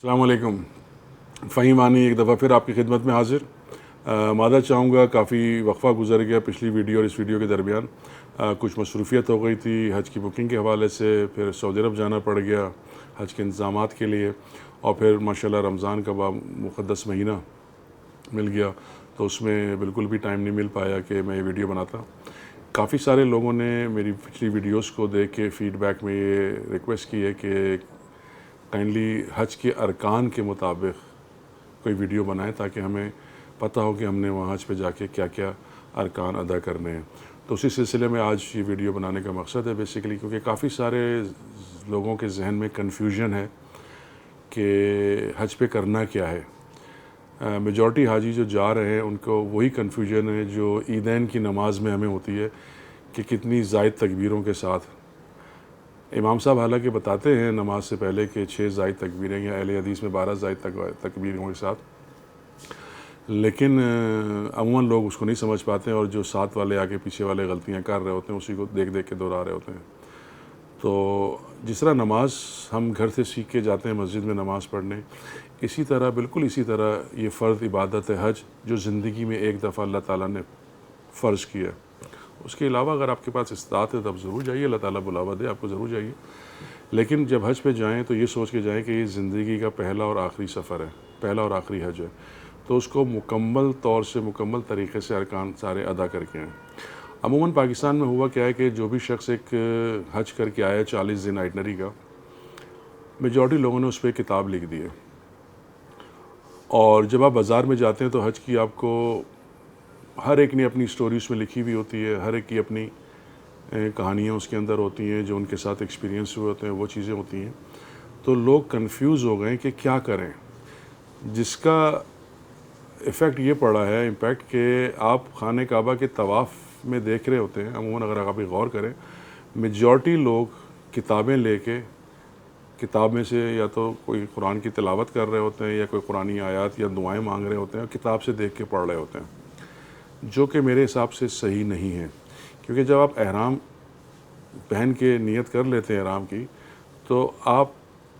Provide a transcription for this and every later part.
السلام علیکم. فہیم وانی ایک دفعہ پھر آپ کی خدمت میں حاضر. معذرت چاہوں گا، کافی وقفہ گزر گیا پچھلی ویڈیو اور اس ویڈیو کے درمیان. کچھ مصروفیت ہو گئی تھی حج کی بکنگ کے حوالے سے، پھر سعودی عرب جانا پڑ گیا حج کے انتظامات کے لیے، اور پھر ماشاءاللہ رمضان کا مقدس مہینہ مل گیا تو اس میں بالکل بھی ٹائم نہیں مل پایا کہ میں یہ ویڈیو بناتا. کافی سارے لوگوں نے میری پچھلی ویڈیوز کو دیکھ کے فیڈ بیک میں یہ ریکویسٹ کی ہے کہ کائنڈلی حج کے ارکان کے مطابق کوئی ویڈیو بنائیں تاکہ ہمیں پتہ ہو کہ ہم نے وہاں حج پہ جا کے کیا کیا ارکان ادا کرنے ہیں. تو اسی سلسلے میں آج یہ ویڈیو بنانے کا مقصد ہے بیسیکلی، کیونکہ کافی سارے لوگوں کے ذہن میں کنفیوژن ہے کہ حج پہ کرنا کیا ہے. میجورٹی حاجی جو جا رہے ہیں ان کو وہی کنفیوژن ہے جو عیدین کی نماز میں ہمیں ہوتی ہے کہ کتنی زائد تکبیروں کے ساتھ. امام صاحب حالانکہ بتاتے ہیں نماز سے پہلے کہ 6 زائد تکبیریں، یا اہل حدیث میں 12 زائد تکبیروں کے ساتھ، لیکن عموماً لوگ اس کو نہیں سمجھ پاتے ہیں، اور جو ساتھ والے آگے پیچھے والے غلطیاں کر رہے ہوتے ہیں اسی کو دیکھ دیکھ کے دہرا رہے ہوتے ہیں. تو جس طرح نماز ہم گھر سے سیکھ کے جاتے ہیں مسجد میں نماز پڑھنے، اسی طرح بالکل اسی طرح یہ فرض عبادت ہے حج، جو زندگی میں ایک دفعہ اللہ تعالیٰ نے فرض کیا. اس کے علاوہ اگر آپ کے پاس استطاعت ہے تو آپ ضرور جائیے، اللہ تعالیٰ بلاوا دے آپ کو ضرور جائیے. لیکن جب حج پہ جائیں تو یہ سوچ کے جائیں کہ یہ زندگی کا پہلا اور آخری سفر ہے، پہلا اور آخری حج ہے، تو اس کو مکمل طور سے مکمل طریقے سے ارکان سارے ادا کر کے آئیں. عموماً پاکستان میں ہوا کیا ہے کہ جو بھی شخص ایک حج کر کے آیا 40 دن آئٹنری کا، میجورٹی لوگوں نے اس پہ کتاب لکھ دی ہے. اور جب آپ بازار میں جاتے ہیں تو حج کی آپ کو ہر ایک نے اپنی سٹوری اس میں لکھی ہوئی ہوتی ہے، ہر ایک کی اپنی کہانیاں اس کے اندر ہوتی ہیں، جو ان کے ساتھ ایکسپیرینس ہوئے ہوتے ہیں وہ چیزیں ہوتی ہیں. تو لوگ کنفیوز ہو گئے کہ کیا کریں، جس کا ایفیکٹ یہ پڑا ہے امپیکٹ کہ آپ خانہ کعبہ کے طواف میں دیکھ رہے ہوتے ہیں. عموماً اگر آپ غور کریں، میجورٹی لوگ کتابیں لے کے کتاب میں سے یا تو کوئی قرآن کی تلاوت کر رہے ہوتے ہیں، یا کوئی قرآنی آیات یا دعائیں مانگ رہے ہوتے ہیں، اور کتاب سے دیکھ کے پڑھ رہے ہوتے ہیں، جو کہ میرے حساب سے صحیح نہیں ہے. کیونکہ جب آپ احرام پہن کے نیت کر لیتے ہیں احرام کی، تو آپ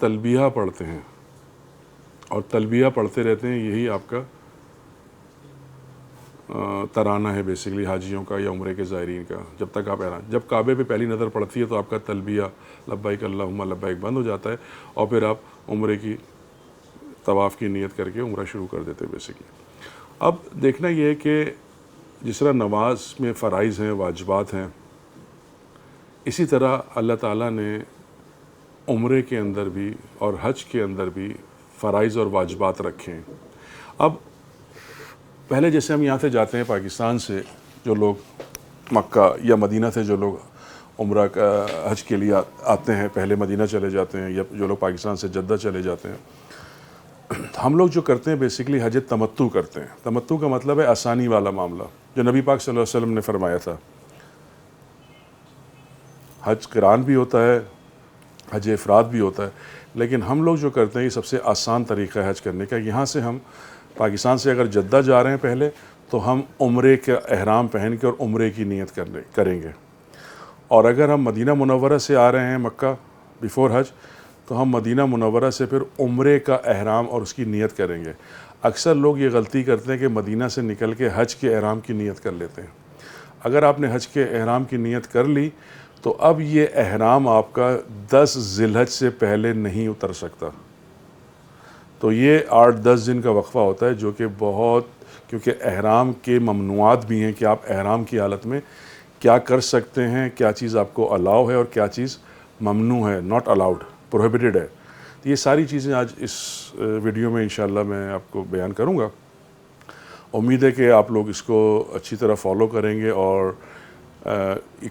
تلبیہ پڑھتے ہیں، اور تلبیہ پڑھتے رہتے ہیں. یہی آپ کا ترانہ ہے بیسیکلی حاجیوں کا یا عمرے کے زائرین کا. جب تک آپ احرام، جب کعبے پہ پہلی نظر پڑتی ہے تو آپ کا تلبیہ لبیک اللہم لبیک بند ہو جاتا ہے، اور پھر آپ عمرے کی طواف کی نیت کر کے عمرہ شروع کر دیتے ہیں بیسیکلی. اب دیکھنا یہ ہے کہ جس طرح نماز میں فرائض ہیں، واجبات ہیں، اسی طرح اللہ تعالیٰ نے عمرے کے اندر بھی اور حج کے اندر بھی فرائض اور واجبات رکھے ہیں. اب پہلے جیسے ہم یہاں سے جاتے ہیں پاکستان سے، جو لوگ مکہ یا مدینہ سے جو لوگ عمرہ کا حج کے لیے آتے ہیں پہلے مدینہ چلے جاتے ہیں، یا جو لوگ پاکستان سے جدہ چلے جاتے ہیں، ہم لوگ جو کرتے ہیں بیسیکلی حج تمتع کرتے ہیں. تمتع کا مطلب ہے آسانی والا معاملہ، جو نبی پاک صلی اللہ علیہ وسلم نے فرمایا تھا. حج قران بھی ہوتا ہے، حج افراد بھی ہوتا ہے، لیکن ہم لوگ جو کرتے ہیں یہ سب سے آسان طریقہ ہے حج کرنے کا. یہاں سے ہم پاکستان سے اگر جدہ جا رہے ہیں پہلے، تو ہم عمرے کا احرام پہن کے اور عمرے کی نیت کریں گے. اور اگر ہم مدینہ منورہ سے آ رہے ہیں مکہ بیفور حج، تو ہم مدینہ منورہ سے پھر عمرے کا احرام اور اس کی نیت کریں گے. اکثر لوگ یہ غلطی کرتے ہیں کہ مدینہ سے نکل کے حج کے احرام کی نیت کر لیتے ہیں. اگر آپ نے حج کے احرام کی نیت کر لی تو اب یہ احرام آپ کا 10 ذی الحج سے پہلے نہیں اتر سکتا. تو یہ 8-10 دن کا وقفہ ہوتا ہے، جو کہ بہت، کیونکہ احرام کے ممنوعات بھی ہیں کہ آپ احرام کی حالت میں کیا کر سکتے ہیں، کیا چیز آپ کو الاؤ ہے اور کیا چیز ممنوع ہے، ناٹ الاؤڈ، پروہیبٹڈ ہے. یہ ساری چیزیں آج اس ویڈیو میں انشاءاللہ میں آپ کو بیان کروں گا. امید ہے کہ آپ لوگ اس کو اچھی طرح فالو کریں گے، اور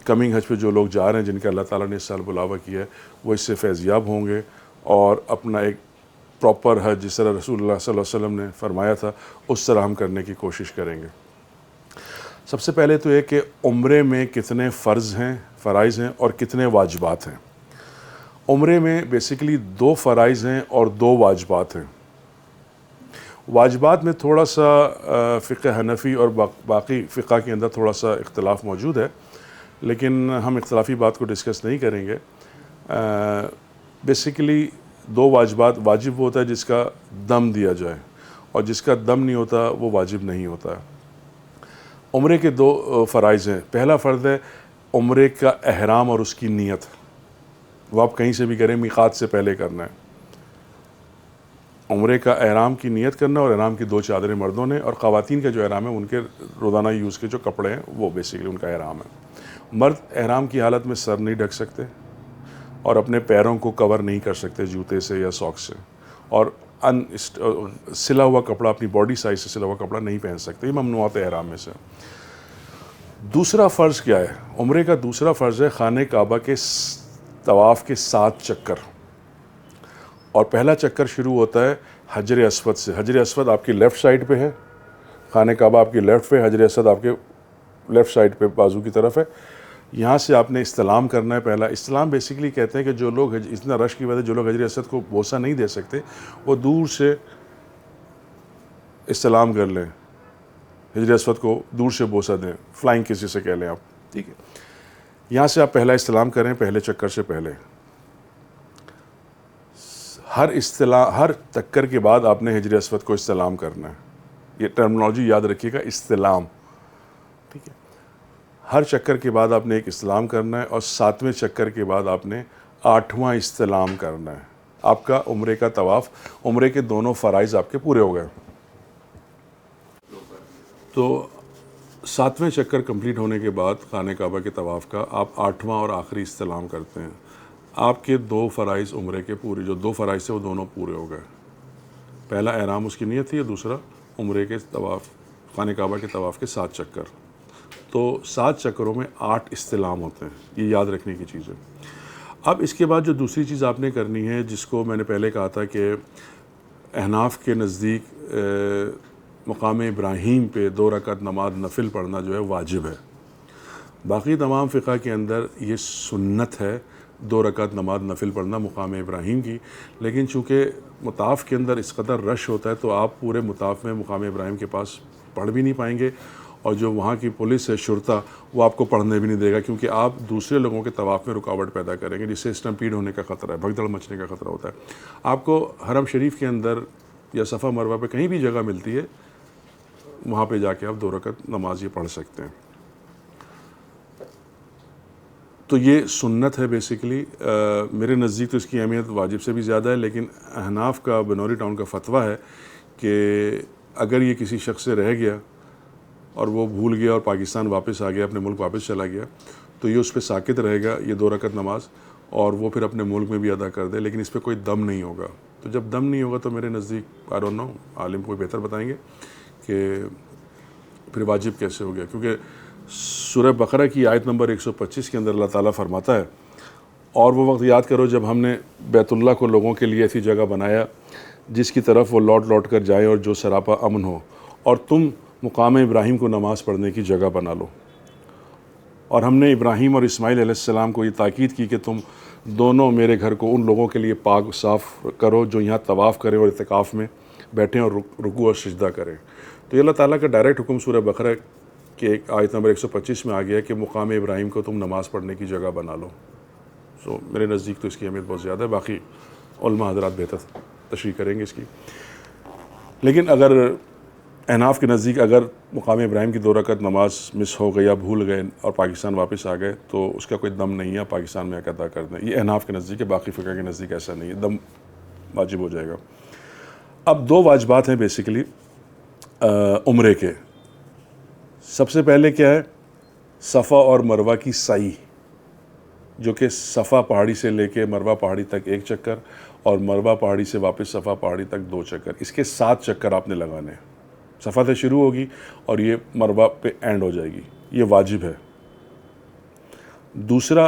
کمنگ حج پہ جو لوگ جا رہے ہیں، جن کا اللہ تعالیٰ نے اس سال بلاوا کیا ہے، وہ اس سے فیضیاب ہوں گے، اور اپنا ایک پراپر حج جس طرح رسول اللہ صلی اللہ علیہ وسلم نے فرمایا تھا اس طرح ہم کرنے کی کوشش کریں گے. سب سے پہلے تو یہ کہ عمرے میں کتنے فرائض ہیں اور کتنے واجبات ہیں. عمرے میں بیسیکلی 2 فرائض ہیں اور 2 واجبات ہیں. واجبات میں تھوڑا سا فقہ حنفی اور باقی فقہ کے اندر تھوڑا سا اختلاف موجود ہے، لیکن ہم اختلافی بات کو ڈسکس نہیں کریں گے. بیسیکلی دو واجبات، واجب وہ ہوتا ہے جس کا دم دیا جائے، اور جس کا دم نہیں ہوتا وہ واجب نہیں ہوتا ہے۔ عمرے کے دو فرائض ہیں۔ پہلا فرض ہے عمرے کا احرام اور اس کی نیت، وہ آپ کہیں سے بھی کریں، میقات سے پہلے کرنا ہے۔ عمرے کا احرام کی نیت کرنا، اور احرام کی 2 چادریں مردوں نے، اور خواتین کا جو احرام ہے ان کے روزانہ یوز کے جو کپڑے ہیں وہ بیسیکلی ان کا احرام ہے۔ مرد احرام کی حالت میں سر نہیں ڈھک سکتے، اور اپنے پیروں کو کور نہیں کر سکتے جوتے سے یا ساکس سے، اور سلا ہوا کپڑا، اپنی باڈی سائز سے سلا ہوا کپڑا نہیں پہن سکتے۔ یہ ممنوعات احرام میں سے۔ دوسرا فرض کیا ہے؟ عمرے کا دوسرا فرض ہے خانہ کعبہ کے طواف کے 7 چکر، اور پہلا چکر شروع ہوتا ہے حجر اسود سے۔ حجر اسود آپ کی لیفٹ سائڈ پہ ہے، خانہ کعبہ آپ کی لیفٹ پہ، حجر اسود آپ کے لیفٹ سائڈ پہ بازو کی طرف ہے۔ یہاں سے آپ نے استلام کرنا ہے۔ پہلا استلام بیسیکلی کہتے ہیں کہ جو لوگ اتنا رش کی وجہ سے جو لوگ حجر اسود کو بوسہ نہیں دے سکتے، وہ دور سے استلام کر لیں، حجر اسود کو دور سے بوسہ دیں، فلائنگ کسی سے کہہ لیں آپ، ٹھیک ہے۔ یہاں سے آپ پہلا استلام کریں، پہلے چکر سے پہلے۔ ہر چکر کے بعد آپ نے حجر اسود کو استلام کرنا ہے۔ یہ ٹرمنالوجی یاد رکھیے گا، استلام، ٹھیک ہے۔ ہر چکر کے بعد آپ نے ایک استلام کرنا ہے، اور 7ویں چکر کے بعد آپ نے 8واں استلام کرنا ہے۔ آپ کا عمرے کا طواف، عمرے کے دونوں فرائض آپ کے پورے ہو گئے۔ تو 7ویں چکر کمپلیٹ ہونے کے بعد خانہ کعبہ کے طواف کا آپ 8واں اور آخری استلام کرتے ہیں۔ آپ کے 2 فرائض عمرے کے پورے، جو 2 فرائض تھے وہ دونوں پورے ہو گئے۔ پہلا احرام اس کی نیت تھی، اور دوسرا عمرے کے طواف، خانہ کعبہ کے طواف کے 7 چکر۔ تو 7 چکروں میں 8 استلام ہوتے ہیں، یہ یاد رکھنے کی چیز ہے۔ اب اس کے بعد جو دوسری چیز آپ نے کرنی ہے، جس کو میں نے پہلے کہا تھا کہ احناف کے نزدیک مقام ابراہیم پہ 2 رکعت نماز نفل پڑھنا جو ہے واجب ہے۔ باقی تمام فقہ کے اندر یہ سنت ہے 2 رکعت نماز نفل پڑھنا مقام ابراہیم کی، لیکن چونکہ مطاف کے اندر اس قدر رش ہوتا ہے تو آپ پورے مطاف میں مقام ابراہیم کے پاس پڑھ بھی نہیں پائیں گے، اور جو وہاں کی پولیس ہے، شرطہ، وہ آپ کو پڑھنے بھی نہیں دے گا، کیونکہ آپ دوسرے لوگوں کے طواف میں رکاوٹ پیدا کریں گے، جس سے اسٹمپیڈ ہونے کا خطرہ ہے، بھگدڑ مچنے کا خطرہ ہوتا ہے۔ آپ کو حرم شریف کے اندر یا صفا مروہ پہ کہیں بھی جگہ ملتی ہے، وہاں پہ جا کے آپ 2 رکعت نماز یہ پڑھ سکتے ہیں۔ تو یہ سنت ہے بیسیکلی۔ میرے نزدیک تو اس کی اہمیت واجب سے بھی زیادہ ہے، لیکن احناف کا بنوری ٹاؤن کا فتویٰ ہے کہ اگر یہ کسی شخص سے رہ گیا اور وہ بھول گیا اور پاکستان واپس آ گیا، اپنے ملک واپس چلا گیا، تو یہ اس پہ ساکت رہے گا، یہ 2 رکعت نماز، اور وہ پھر اپنے ملک میں بھی ادا کر دے، لیکن اس پہ کوئی دم نہیں ہوگا۔ تو جب دم نہیں ہوگا تو میرے نزدیک آئی ڈونٹ نو، عالم کوئی بہتر بتائیں گے کہ پھر واجب کیسے ہو گیا، کیونکہ سورہ بقرہ کی آیت نمبر 125 کے اندر اللہ تعالیٰ فرماتا ہے، اور وہ وقت یاد کرو جب ہم نے بیت اللہ کو لوگوں کے لیے ایسی جگہ بنایا جس کی طرف وہ لوٹ لوٹ کر جائیں اور جو سراپا امن ہو، اور تم مقام ابراہیم کو نماز پڑھنے کی جگہ بنا لو۔ اور ہم نے ابراہیم اور اسماعیل علیہ السلام کو یہ تاکید کی کہ تم دونوں میرے گھر کو ان لوگوں کے لیے پاک صاف کرو جو یہاں طواف کریں اور اعتکاف میں بیٹھیں اور رکوع اور سجدہ کریں۔ تو یہ اللہ تعالیٰ کا ڈائریکٹ حکم سورہ بقرہ کہ ایک آیت نمبر 125 میں آ گیا کہ مقام ابراہیم کو تم نماز پڑھنے کی جگہ بنا لو۔ سو میرے نزدیک تو اس کی اہمیت بہت زیادہ ہے، باقی علماء حضرات بہتر تشریح کریں گے اس کی۔ لیکن اگر احناف کے نزدیک اگر مقام ابراہیم کی 2 رکعت نماز مس ہو گئی یا بھول گئے اور پاکستان واپس آ گئے تو اس کا کوئی دم نہیں ہے، پاکستان میں ادا کر دیں۔ یہ احناف کے نزدیک ہے، باقی فقہ کے نزدیک ایسا نہیں ہے، دم واجب ہو جائے گا۔ اب 2 واجبات ہیں بیسیکلی عمرے کے۔ سب سے پہلے کیا ہے؟ صفا اور مروہ کی سعی، جو کہ صفا پہاڑی سے لے کے مروہ پہاڑی تک 1 چکر، اور مروہ پہاڑی سے واپس صفا پہاڑی تک 2 چکر، اس کے 7 چکر آپ نے لگانے ہیں۔ صفا سے شروع ہوگی اور یہ مروہ پہ اینڈ ہو جائے گی، یہ واجب ہے۔ دوسرا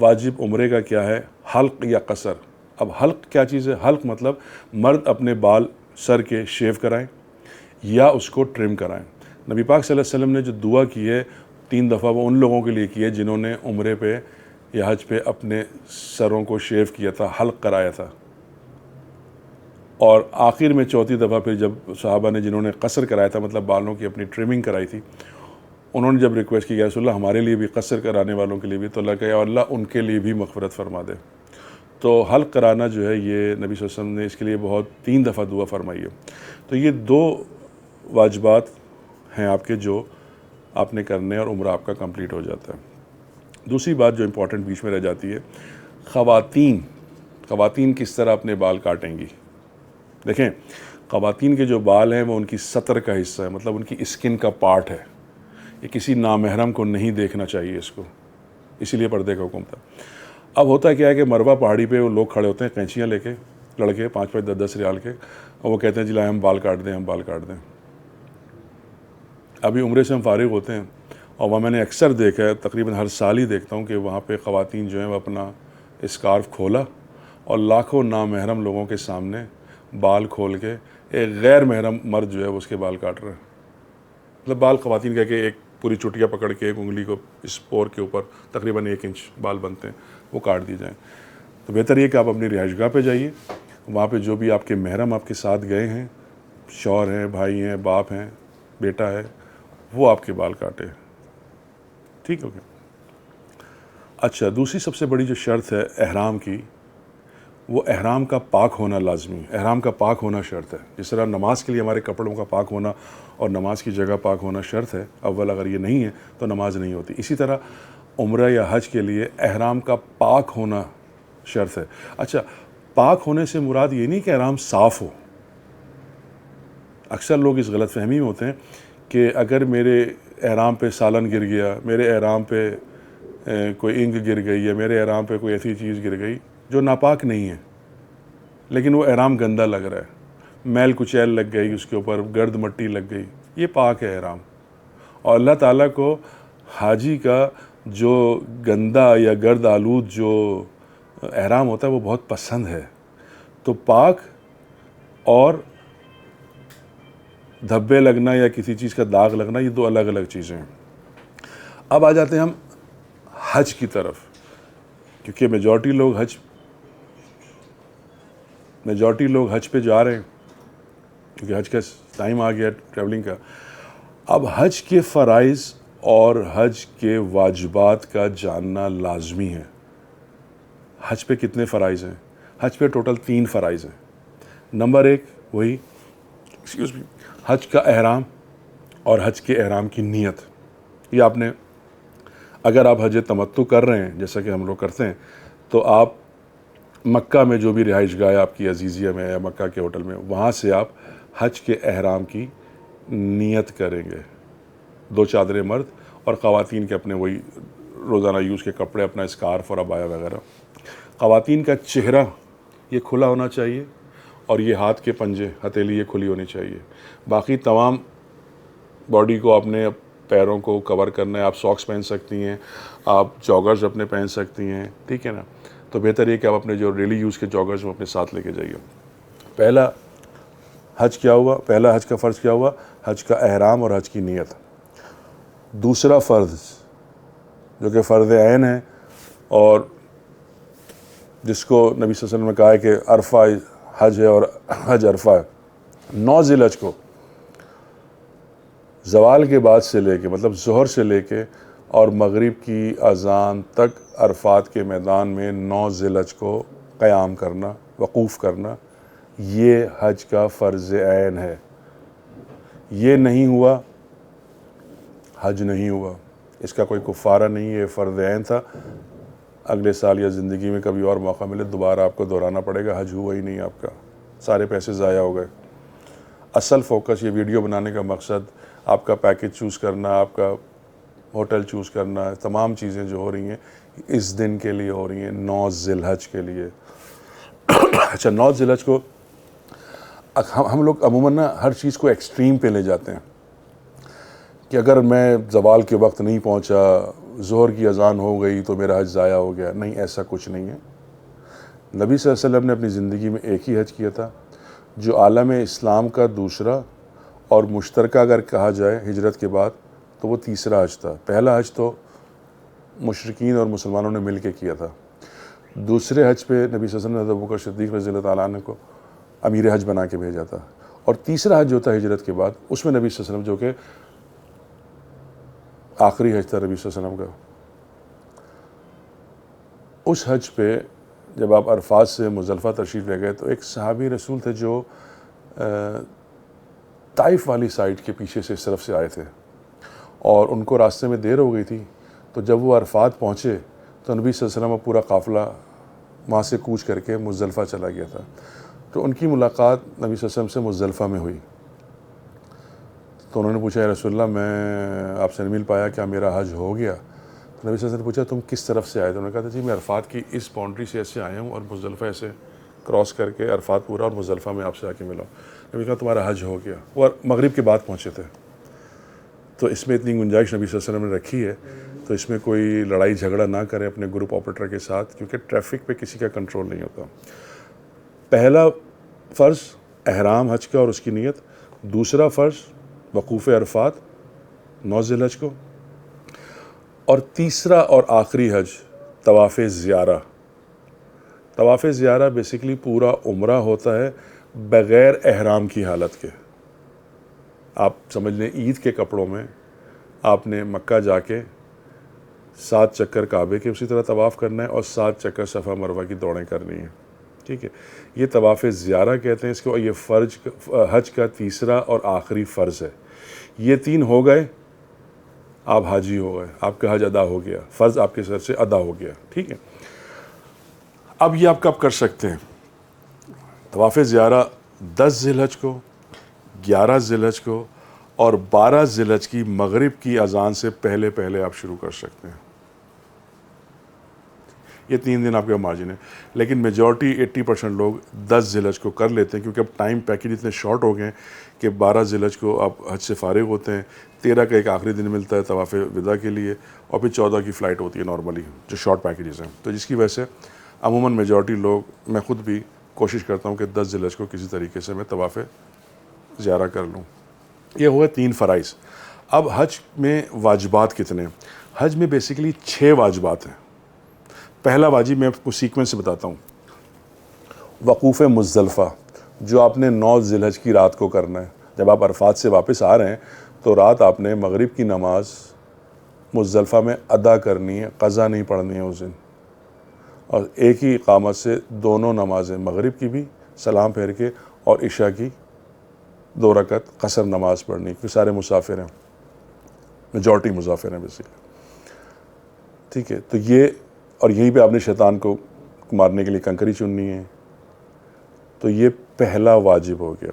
واجب عمرے کا کیا ہے؟ حلق یا قصر۔ اب حلق کیا چیز ہے؟ حلق مطلب مرد اپنے بال سر کے شیو کرائیں یا اس کو ٹرم کرائیں۔ نبی پاک صلی اللہ علیہ وسلم نے جو دعا کی ہے 3 دفعہ، وہ ان لوگوں کے لیے کی ہے جنہوں نے عمرے پہ یا حج پہ اپنے سروں کو شیو کیا تھا، حلق کرایا تھا۔ اور آخر میں 4تھی دفعہ پھر جب صحابہ نے جنہوں نے قصر کرایا تھا، مطلب بالوں کی اپنی ٹرمنگ کرائی تھی، انہوں نے جب ریکویسٹ کی یا رسول اللہ ہمارے لیے بھی، قصر کرانے والوں کے لیے بھی، تو اللہ کہا یا اللہ ان کے لیے بھی مغفرت فرما دے۔ تو حلق کرانا جو ہے یہ نبی صلی اللہ علیہ وسلم نے اس کے لیے بہت 3 دفعہ دعا فرمائی ہے. تو یہ 2 واجبات ہیں آپ کے جو آپ نے کرنے اور عمرہ آپ کا کمپلیٹ ہو جاتا ہے. دوسری بات جو امپورٹنٹ بیچ میں رہ جاتی ہے، خواتین کس طرح اپنے بال کاٹیں گی. دیکھیں، خواتین کے جو بال ہیں وہ ان کی سطر کا حصہ ہے، مطلب ان کی اسکن کا پارٹ ہے. یہ کسی نامحرم کو نہیں دیکھنا چاہیے اس کو، اسی لیے پردے کا حکم تھا. اب ہوتا کیا ہے کہ مروہ پہاڑی پہ وہ لوگ کھڑے ہوتے ہیں قینچیاں لے کے، لڑکے 5-5 10-10 ریال کے، اور وہ کہتے ہیں جی لائیں ہم بال کاٹ دیں. ابھی عمرے سے ہم فارغ ہوتے ہیں اور وہاں میں نے اکثر دیکھا ہے، تقریباً ہر سال ہی دیکھتا ہوں کہ وہاں پہ خواتین جو ہیں وہ اپنا اسکارف کھولا اور لاکھوں نامحرم لوگوں کے سامنے بال کھول کے ایک غیر محرم مرد جو ہے وہ اس کے بال کاٹ رہا ہے. مطلب بال خواتین کہہ کے ایک پوری چٹیا پکڑ کے ایک انگلی کو اس پور کے اوپر تقریباً 1 انچ بال بنتے ہیں وہ کاٹ دی جائیں. تو بہتر یہ کہ آپ اپنی رہائش گاہ پہ جائیے، وہاں پہ جو بھی آپ کے محرم آپ کے ساتھ گئے ہیں، شوہر ہیں، بھائی ہیں، باپ ہیں، بیٹا ہے، وہ آپ کے بال کاٹے. ٹھیک ہو گیا. اچھا، دوسری سب سے بڑی جو شرط ہے احرام کی، وہ احرام کا پاک ہونا لازمی ہے. احرام کا پاک ہونا شرط ہے. جس طرح نماز کے لیے ہمارے کپڑوں کا پاک ہونا اور نماز کی جگہ پاک ہونا شرط ہے، اول اگر یہ نہیں ہے تو نماز نہیں ہوتی. اسی طرح عمرہ یا حج کے لیے احرام کا پاک ہونا شرط ہے. اچھا، پاک ہونے سے مراد یہ نہیں کہ احرام صاف ہو. اکثر لوگ اس غلط فہمی میں ہوتے ہیں کہ اگر میرے احرام پہ سالن گر گیا، میرے احرام پہ کوئی انگ گر گئی، یا میرے احرام پہ کوئی ایسی چیز گر گئی جو ناپاک نہیں ہے لیکن وہ احرام گندہ لگ رہا ہے، میل کچیل لگ گئی اس کے اوپر، گرد مٹی لگ گئی، یہ پاک ہے احرام. اور اللہ تعالیٰ کو حاجی کا جو گندہ یا گرد آلود جو احرام ہوتا ہے وہ بہت پسند ہے. تو پاک اور دھبے لگنا یا کسی چیز کا داغ لگنا یہ 2 الگ الگ چیزیں ہیں. اب آ جاتے ہیں ہم حج کی طرف، کیونکہ میجورٹی لوگ حج پہ جا رہے ہیں کیونکہ حج کا ٹائم آ گیا ٹریولنگ کا. اب حج کے فرائض اور حج کے واجبات کا جاننا لازمی ہے. حج پہ کتنے فرائض ہیں؟ حج پہ ٹوٹل 3 فرائض ہیں. نمبر 1 وہی حج کا احرام اور حج کے احرام کی نیت. یہ آپ نے، اگر آپ حج تمتع کر رہے ہیں جیسا کہ ہم لوگ کرتے ہیں، تو آپ مکہ میں جو بھی رہائش گاہ آپ کی عزیزیہ میں یا مکہ کے ہوٹل میں، وہاں سے آپ حج کے احرام کی نیت کریں گے. 2 چادریں مرد اور خواتین کے اپنے وہی روزانہ یوز کے کپڑے، اپنا اسکارف اور عبایا وغیرہ. خواتین کا چہرہ یہ کھلا ہونا چاہیے اور یہ ہاتھ کے پنجے، ہتھیلی یہ کھلی ہونی چاہیے. باقی تمام باڈی کو اپنے پیروں کو کور کرنا ہے. آپ ساکس پہن سکتی ہیں، آپ جاگرز اپنے پہن سکتی ہیں، ٹھیک ہے نا. تو بہتر یہ کہ آپ اپنے جو ڈیلی یوز کے جاگرز وہ اپنے ساتھ لے کے جائیے. پہلا حج کا فرض کیا ہوا؟ حج کا احرام اور حج کی نیت. دوسرا فرض جو کہ فرض عین ہے اور جس کو نبی صلی اللہ علیہ وسلم نے کہا ہے کہ عرفہ حج ہے اور حج عرفہ ہے. 9 ذی الحج کو زوال کے بعد سے لے کے، مطلب ظہر سے لے کے اور مغرب کی اذان تک عرفات کے میدان میں 9 ذی الحج کو قیام کرنا، وقوف کرنا، یہ حج کا فرض عین ہے. یہ نہیں ہوا، حج نہیں ہوا. اس کا کوئی کفارہ نہیں ہے، فرض عین تھا. اگلے سال یا زندگی میں کبھی اور موقع ملے دوبارہ آپ کو دہرانا پڑے گا. حج ہوا ہی نہیں آپ کا، سارے پیسے ضائع ہو گئے. اصل فوکس یہ ویڈیو بنانے کا مقصد آپ کا پیکج چوز کرنا، آپ کا ہوٹل چوز کرنا، تمام چیزیں جو ہو رہی ہیں اس دن کے لیے ہو رہی ہیں، 9 ذی الحج کے لیے. اچھا، 9 ذی الحج کو ہم لوگ عموماً ہر چیز کو ایکسٹریم پہ لے جاتے ہیں کہ اگر میں زوال کے وقت نہیں پہنچا، ظہر کی اذان ہو گئی تو میرا حج ضائع ہو گیا. نہیں، ایسا کچھ نہیں ہے. نبی صلی اللہ علیہ وسلم نے اپنی زندگی میں ایک ہی حج کیا تھا جو عالم اسلام کا دوسرا اور مشترکہ اگر کہا جائے ہجرت کے بعد تو وہ تیسرا حج تھا. پہلا حج تو مشرکین اور مسلمانوں نے مل کے کیا تھا. دوسرے حج پہ نبی صلی اللہ علیہ وسلم نے ابوبکر صدیق رضی اللہ تعالیٰ عنہ کو امیر حج بنا کے بھیجا تھا. اور تیسرا حج جو تھا ہجرت کے بعد، اس میں نبی صلی اللہ علیہ وسلم، جو کہ آخری حج تھا نبی صلی اللہ علیہ وسلم کا، اس حج پہ جب آپ عرفات سے مزدلفہ تشریف لے گئے تو ایک صحابی رسول تھے جو طائف والی سائڈ کے پیچھے سے اس طرف سے آئے تھے، اور ان کو راستے میں دیر ہو گئی تھی، تو جب وہ عرفات پہنچے تو نبی صلی اللہ علیہ وسلم کا پورا قافلہ وہاں سے کوچ کر کے مزدلفہ چلا گیا تھا، تو ان کی ملاقات نبی صلی اللہ علیہ وسلم سے مزدلفہ میں ہوئی۔ تو انہوں نے پوچھا، یا رسول اللہ میں آپ سے نہیں مل پایا، کیا میرا حج ہو گیا؟ تو نبی صلی اللہ علیہ وسلم نے پوچھا تم کس طرف سے آئے؟ تو انہوں نے کہا تھا جی میں عرفات کی اس باؤنڈری سے ایسے آیا ہوں اور مزدلفہ ایسے کراس کر کے عرفات پورا اور مزدلفہ میں آپ سے آ کے ملا ہوں۔ نبی کہا تمہارا حج ہو گیا، وہ مغرب کے بعد پہنچے تھے۔ تو اس میں اتنی گنجائش نبی صلی اللہ علیہ وسلم نے رکھی ہے، تو اس میں کوئی لڑائی جھگڑا نہ کرے اپنے گروپ آپریٹر کے ساتھ، کیونکہ ٹریفک پہ کسی کا کنٹرول نہیں ہوتا۔ پہلا فرض احرام حج کا اور اس کی نیت، دوسرا فرض وقوف عرفات 9 ذی الحج کو، اور تیسرا اور آخری حج طواف زیارہ۔ طواف زیارہ بیسیکلی پورا عمرہ ہوتا ہے بغیر احرام کی حالت کے۔ آپ سمجھ لیں عید کے کپڑوں میں آپ نے مکہ جا کے 7 چکر کعبے کے اسی طرح طواف کرنا ہے اور 7 چکر صفا مروہ کی دوڑیں کرنی ہیں، ٹھیک ہے؟ یہ طواف زیارہ کہتے ہیں اس کو، اور یہ حج کا تیسرا اور آخری فرض ہے۔ یہ 3 ہو گئے، آپ حاجی ہو گئے، آپ کا حج ادا ہو گیا، فرض آپ کے سر سے ادا ہو گیا، ٹھیک ہے؟ اب یہ آپ کب کر سکتے ہیں؟ طواف زیارہ 10 ذی الحج کو، 11 ذی الحج کو اور 12 ذی الحج کی مغرب کی اذان سے پہلے آپ شروع کر سکتے ہیں۔ یہ 3 دن آپ کے مارجن ہے، لیکن میجورٹی 80% لوگ 10 ذی الحج کو کر لیتے ہیں، کیونکہ اب ٹائم پیکج اتنے شارٹ ہو گئے ہیں کہ 12 ذی الحج کو آپ حج سے فارغ ہوتے ہیں، 13 کا ایک آخری دن ملتا ہے طواف وداع کے لیے، اور پھر 14 کی فلائٹ ہوتی ہے نارملی، جو شارٹ پیکیجز ہیں، تو جس کی وجہ سے عموماً میجورٹی لوگ، میں خود بھی کوشش کرتا ہوں کہ 10 ذی الحج کو کسی طریقے سے میں طواف زیارہ کر لوں۔ یہ ہوئے 3 فرائض۔ اب حج میں واجبات کتنے ہیں؟ حج میں بیسیکلی 6 واجبات ہیں۔ پہلا واجب میں آپ کو سیکوینس سے بتاتا ہوں، وقوف مزدلفہ، جو آپ نے 9 ذی الحج کی رات کو کرنا ہے۔ جب آپ عرفات سے واپس آ رہے ہیں تو رات آپ نے مغرب کی نماز مزدلفہ میں ادا کرنی ہے، قضا نہیں پڑھنی ہے اس دن، اور ایک ہی اقامت سے دونوں نمازیں، مغرب کی بھی سلام پھیر کے اور عشاء کی 2 رکعت قصر نماز پڑھنی، کیونکہ سارے مسافر ہیں، میجورٹی مسافر ہیں بیسیکلی، ٹھیک ہے؟ تو یہ، اور یہیں پہ آپ نے شیطان کو مارنے کے لیے کنکری چننی ہے، تو یہ پہلا واجب ہو گیا۔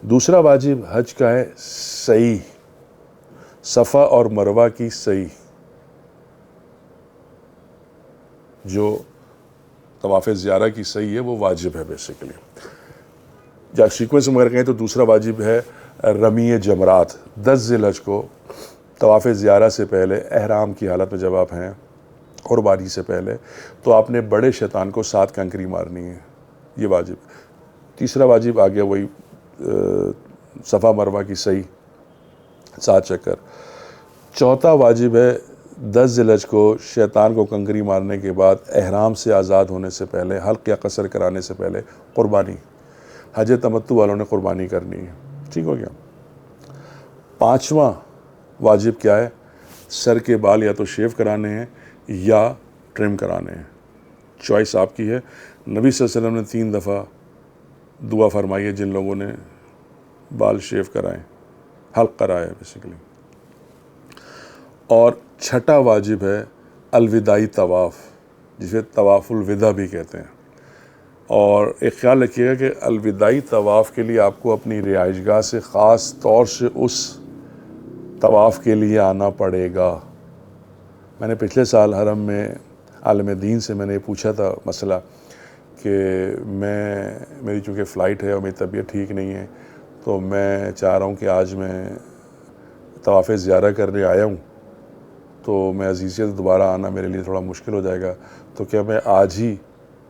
دوسرا واجب حج کا ہے سعی، صفا اور مروہ کی سعی، جو طواف زیارہ کی سعی ہے وہ واجب ہے بیسیکلی۔ جب سیکوینس میں کہیں تو دوسرا واجب ہے رمی جمرات۔ 10 ذی الحج کو طواف زیارہ سے پہلے احرام کی حالت میں جب آپ ہیں، قربانی سے پہلے، تو آپ نے بڑے شیطان کو 7 کنکری مارنی ہے، یہ واجب۔ تیسرا واجب آ گیا وہی صفا مروہ کی سعی، 7 چکر۔ چوتھا واجب ہے 10 ذی الحج کو شیطان کو کنکری مارنے کے بعد احرام سے آزاد ہونے سے پہلے، حلق یا قصر کرانے سے پہلے قربانی، حج تمتع والوں نے قربانی کرنی ہے، ٹھیک ہو گیا؟ 5واں واجب کیا ہے؟ سر کے بال یا تو شیو کرانے ہیں یا ٹرم کرانے ہیں، چوائس آپ کی ہے۔ نبی صلی اللہ علیہ وسلم نے 3 دفعہ دعا فرمائی ہے جن لوگوں نے بال شیو کرائیں، حلق کرایا بیسیکلی۔ اور 6واں واجب ہے الوداعی طواف، جسے طواف الوداع بھی کہتے ہیں۔ اور ایک خیال رکھیے گا کہ الوداعی طواف کے لیے آپ کو اپنی رہائش گاہ سے خاص طور سے اس طواف کے لیے آنا پڑے گا۔ میں نے پچھلے سال حرم میں عالم دین سے میں نے پوچھا تھا مسئلہ کہ میری چونکہ فلائٹ ہے اور میری طبیعت ٹھیک نہیں ہے، تو میں چاہ رہا ہوں کہ آج میں طواف زیارہ کرنے آیا ہوں، تو میں عزیزیت دوبارہ آنا میرے لیے تھوڑا مشکل ہو جائے گا، تو کیا میں آج ہی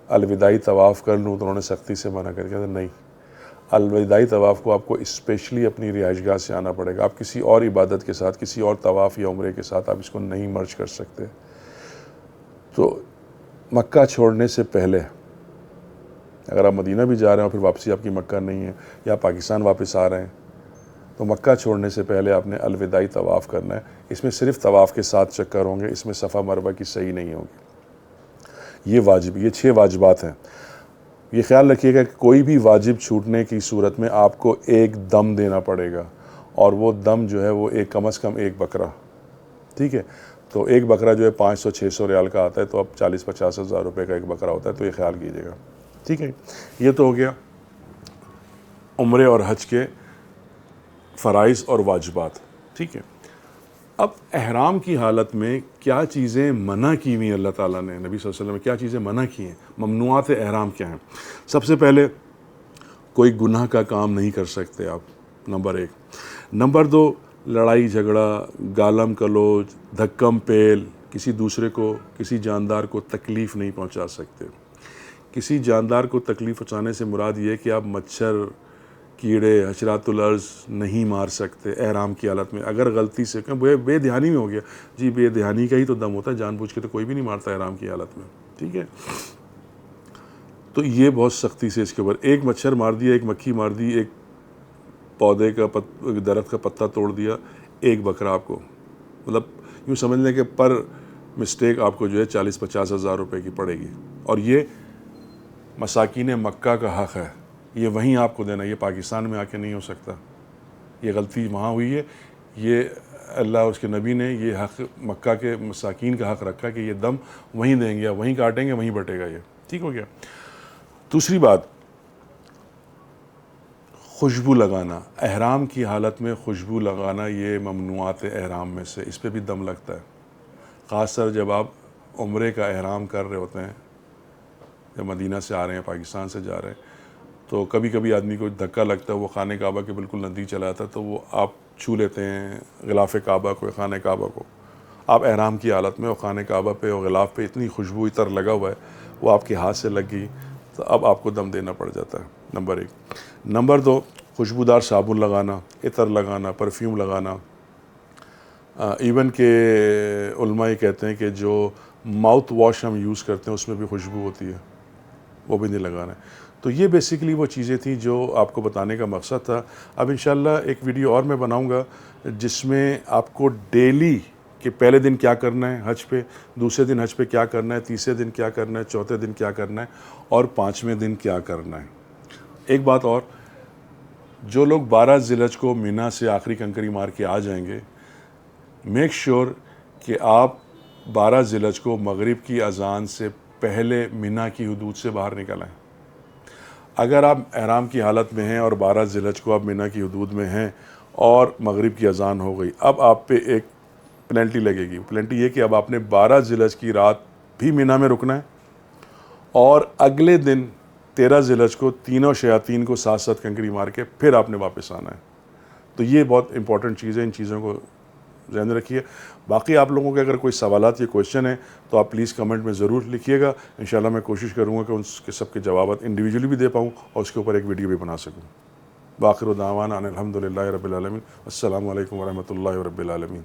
الوداعی طواف کر لوں؟ تو انہوں نے سختی سے منع کر دیا، نہیں، الوداعی طواف کو آپ کو اسپیشلی اپنی رہائش گاہ سے آنا پڑے گا۔ آپ کسی اور عبادت کے ساتھ، کسی اور طواف یا عمرے کے ساتھ آپ اس کو نہیں مرج کر سکتے۔ تو مکہ چھوڑنے سے پہلے، اگر آپ مدینہ بھی جا رہے ہیں اور پھر واپسی آپ کی مکہ نہیں ہے، یا پاکستان واپس آ رہے ہیں، تو مکہ چھوڑنے سے پہلے آپ نے الوداعی طواف کرنا ہے۔ اس میں صرف طواف کے 7 چکر ہوں گے، اس میں صفا مروہ کی سعی نہیں ہوگی۔ یہ واجب، یہ 6 واجبات ہیں۔ یہ خیال رکھیے گا کہ کوئی بھی واجب چھوٹنے کی صورت میں آپ کو ایک دم دینا پڑے گا، اور وہ دم جو ہے وہ کم از کم 1 بکرا، ٹھیک ہے؟ تو 1 بکرا جو ہے 500-600 ریال کا آتا ہے، تو اب 40-50 ہزار روپے کا 1 بکرا ہوتا ہے، تو یہ خیال کیجیے گا، ٹھیک ہے؟ یہ تو ہو گیا عمرے اور حج کے فرائض اور واجبات، ٹھیک ہے؟ اب احرام کی حالت میں کیا چیزیں منع کی ہوئی اللہ تعالیٰ نے، نبی صلی اللہ علیہ وسلم نے کیا چیزیں منع کی ہیں، ممنوعات احرام کیا ہیں؟ سب سے پہلے کوئی گناہ کا کام نہیں کر سکتے آپ، نمبر 1۔ نمبر 2، لڑائی جھگڑا، گالم گلوچ، دھکم پیل، کسی دوسرے کو، کسی جاندار کو تکلیف نہیں پہنچا سکتے۔ کسی جاندار کو تکلیف پہنچانے سے مراد یہ ہے کہ آپ مچھر، کیڑے، حشرات الارض نہیں مار سکتے احرام کی حالت میں۔ اگر غلطی سے بے دھیانی میں ہو گیا، جی بے دھیانی کا ہی تو دم ہوتا ہے، جان بوجھ کے تو کوئی بھی نہیں مارتا احرام کی حالت میں، ٹھیک ہے؟ تو یہ بہت سختی سے اس کے اوپر، ایک مچھر مار دیا، ایک مکھی مار دی، ایک پودے کا درخت کا پتا توڑ دیا، 1 بکرا آپ کو، مطلب یوں سمجھ لیں کہ پر مسٹیک آپ کو جو ہے 40-50 ہزار روپے کی پڑے گی، اور یہ مساکین مکہ کا حق ہے، یہ وہیں آپ کو دینا، یہ پاکستان میں آ کے نہیں ہو سکتا، یہ غلطی وہاں ہوئی ہے، یہ اللہ اور اس کے نبی نے یہ حق مکہ کے مساکین کا حق رکھا کہ یہ دم وہیں دیں گے، وہیں کاٹیں گے، وہیں بٹے گا، یہ ٹھیک ہو گیا۔ دوسری بات، خوشبو لگانا، احرام کی حالت میں خوشبو لگانا یہ ممنوعات احرام میں سے، اس پہ بھی دم لگتا ہے، خاص طر جب آپ عمرے کا احرام کر رہے ہوتے ہیں، جب مدینہ سے آ رہے ہیں، پاکستان سے جا رہے ہیں، تو کبھی کبھی آدمی کو دھکا لگتا ہے، وہ خانہ کعبہ کے بالکل نزدیک چلا جاتا ہے، تو وہ آپ چھو لیتے ہیں غلاف کعبہ کو، خانہ کعبہ کو، آپ احرام کی حالت میں، اور خانہ کعبہ پہ اور غلاف پہ اتنی خوشبو عطر لگا ہوا ہے، وہ آپ کے ہاتھ سے لگ گئی، تو اب آپ کو دم دینا پڑ جاتا ہے، نمبر 1۔ نمبر 2، خوشبودار صابن لگانا، عطر لگانا، پرفیوم لگانا، ایون کہ علماء یہ کہتے ہیں کہ جو ماؤتھ واش ہم یوز کرتے ہیں اس میں بھی خوشبو ہوتی ہے، وہ بھی نہیں لگانا ہے۔ تو یہ بیسیکلی وہ چیزیں تھیں جو آپ کو بتانے کا مقصد تھا۔ اب انشاءاللہ ایک ویڈیو اور میں بناؤں گا جس میں آپ کو ڈیلی کہ پہلے دن کیا کرنا ہے حج پہ، دوسرے دن حج پہ کیا کرنا ہے، تیسرے دن کیا کرنا ہے، چوتھے دن کیا کرنا ہے، اور 5ویں دن کیا کرنا ہے۔ ایک بات اور، جو لوگ 12 ذی الحجہ کو مینا سے آخری کنکری مار کے آ جائیں گے، میک شور کہ آپ 12 ذی الحجہ کو مغرب کی اذان سے پہلے مینا کی حدود سے باہر نکل آئیں۔ اگر آپ احرام کی حالت میں ہیں اور 12 ذی الحجہ کو آپ مینا کی حدود میں ہیں اور مغرب کی اذان ہو گئی، اب آپ پہ ایک پلنٹی لگے گی۔ پلنٹی یہ کہ اب آپ نے 12 ذی الحجہ کی رات بھی مینا میں رکنا ہے، اور اگلے دن 13 ذی الحجہ کو تینوں شیاطین کو ساتھ ساتھ کنکری مار کے پھر آپ نے واپس آنا ہے۔ تو یہ بہت امپورٹنٹ چیز ہے، ان چیزوں کو ذہن میں رکھیے۔ باقی آپ لوگوں کے اگر کوئی سوالات یا کویشچن ہیں تو آپ پلیز کمنٹ میں ضرور لکھیے گا، انشاءاللہ میں کوشش کروں گا کہ ان کے سب کے جوابات انڈیویجولی بھی دے پاؤں اور اس کے اوپر ایک ویڈیو بھی بنا سکوں۔ باخر دعوانا ان الحمدللہ رب العالمین۔ السلام علیکم ورحمۃ اللہ رب العالمین۔